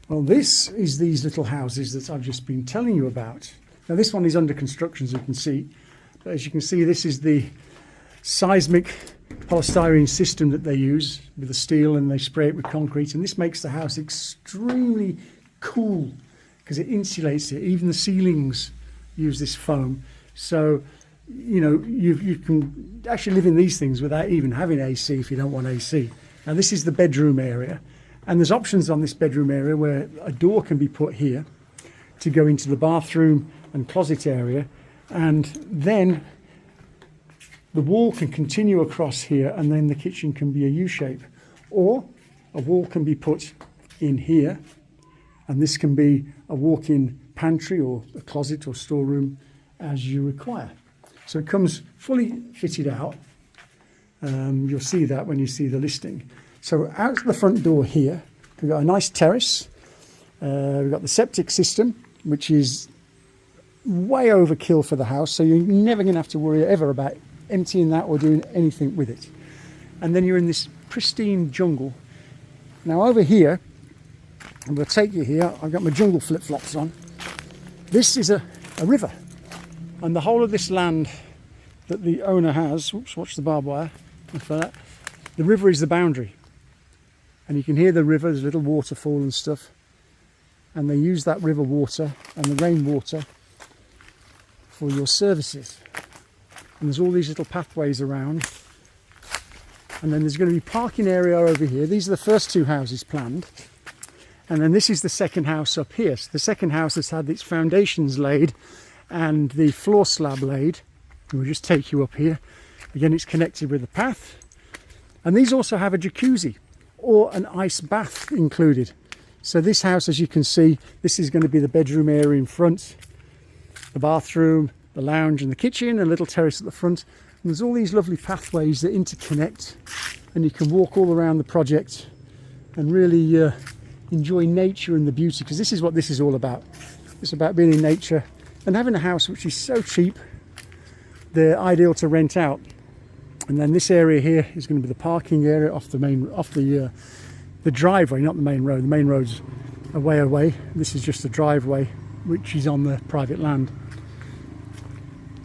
Well, this is these little houses that I've just been telling you about. Now this one is under construction, as you can see. But as you can see, this is the seismic polystyrene system that they use with the steel, and they spray it with concrete. And this makes the house extremely cool because it insulates it. Even the ceilings use this foam. So, you know, you can actually live in these things without even having AC if you don't want AC. Now this is the bedroom area. And there's options on this bedroom area where a door can be put here to go into the bathroom and closet area, and then the wall can continue across here, and then the kitchen can be a U shape, or a wall can be put in here, and this can be a walk-in pantry or a closet or storeroom as you require. So it comes fully fitted out. You'll see that when you see the listing. So out the front door here, we've got a nice terrace. We've got the septic system, which is way overkill for the house. So you're never going to have to worry ever about emptying that or doing anything with it. And then you're in this pristine jungle. Now over here, I'm going to take you here. I've got my jungle flip-flops on. This is a river. And the whole of this land that the owner has, oops, watch the barbed wire, for that. The river is the boundary. And you can hear the river, there's a little waterfall and stuff. And they use that river water and the rainwater for your services. And there's all these little pathways around. And then there's going to be parking area over here. These are the first two houses planned. And then this is the second house up here. So the second house has had its foundations laid and the floor slab laid. And we'll just take you up here. Again, it's connected with the path. And these also have a jacuzzi or an ice bath included. So this house, as you can see, this is going to be the bedroom area in front, the bathroom, the lounge and the kitchen, and a little terrace at the front. And there's all these lovely pathways that interconnect, and you can walk all around the project and really enjoy nature and the beauty, because this is what this is all about. It's about being in nature and having a house which is so cheap, they're ideal to rent out. And then this area here is going to be the parking area off the driveway, not the main road. The main road's a way away. This is just the driveway, which is on the private land.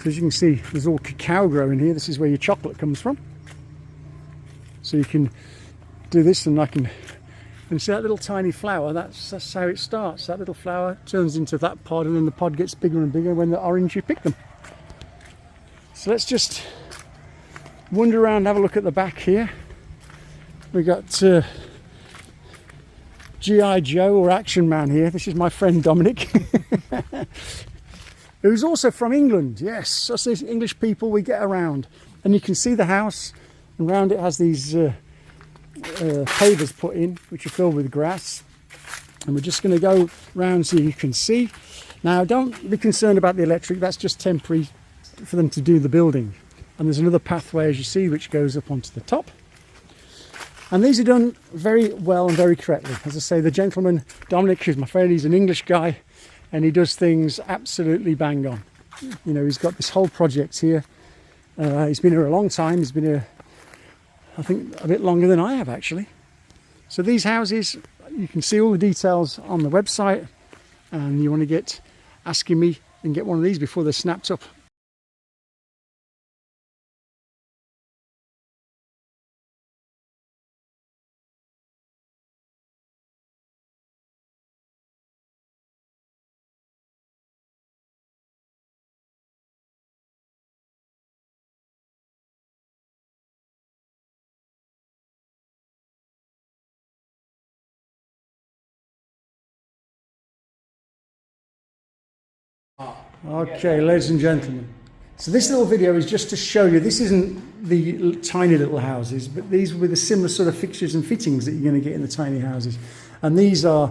So as you can see, there's all cacao growing here. This is where your chocolate comes from. So you can do this, and and see that little tiny flower. That's how it starts. That little flower turns into that pod, and then the pod gets bigger and bigger when they're orange. You pick them. So let's just wander around and have a look at the back here. We got G.I. Joe or Action Man here. This is my friend Dominic, who's also from England. Yes, us English people, we get around. And you can see the house, and around it has these pavers put in, which are filled with grass. And we're just going to go round so you can see. Now, don't be concerned about the electric. That's just temporary for them to do the building. And there's another pathway, as you see, which goes up onto the top. And these are done very well and very correctly. As I say, the gentleman, Dominic, who's my friend, he's an English guy, and he does things absolutely bang on. You know, he's got this whole project here. He's been here a long time. He's been here, I think, a bit longer than I have, actually. So these houses, you can see all the details on the website, and you want to asking me and get one of these before they're snapped up. Okay, ladies and gentlemen, so this little video is just to show you, this isn't the tiny little houses, but these were the similar sort of fixtures and fittings that you're going to get in the tiny houses. And these are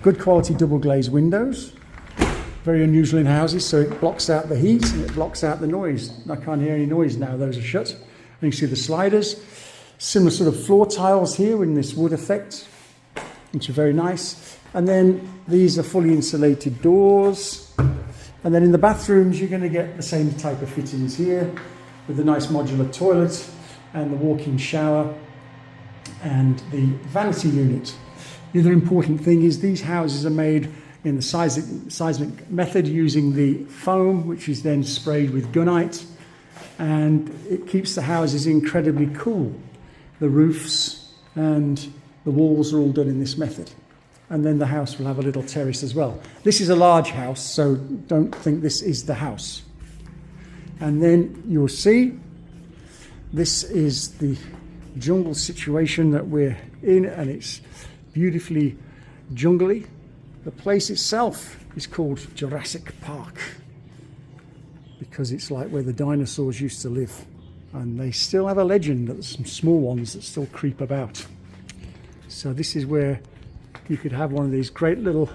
good quality double glazed windows, very unusual in houses, so it blocks out the heat and it blocks out the noise. I can't hear any noise now, those are shut. And you can see the sliders, similar sort of floor tiles here in this wood effect, which are very nice. And then these are fully insulated doors. And then in the bathrooms, you're going to get the same type of fittings here with the nice modular toilet and the walk-in shower and the vanity unit. The other important thing is these houses are made in the seismic method using the foam, which is then sprayed with gunite, and it keeps the houses incredibly cool. The roofs and the walls are all done in this method. And then the house will have a little terrace as well. This is a large house, so don't think this is the house. And then you'll see this is the jungle situation that we're in, and it's beautifully jungly. The place itself is called Jurassic Park because it's like where the dinosaurs used to live, and they still have a legend that there's some small ones that still creep about. So this is where you could have one of these great little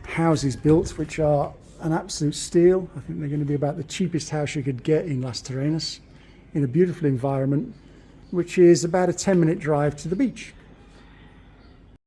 houses built, which are an absolute steal. I think they're going to be about the cheapest house you could get in Las Terrenas, in a beautiful environment, which is about a 10-minute drive to the beach.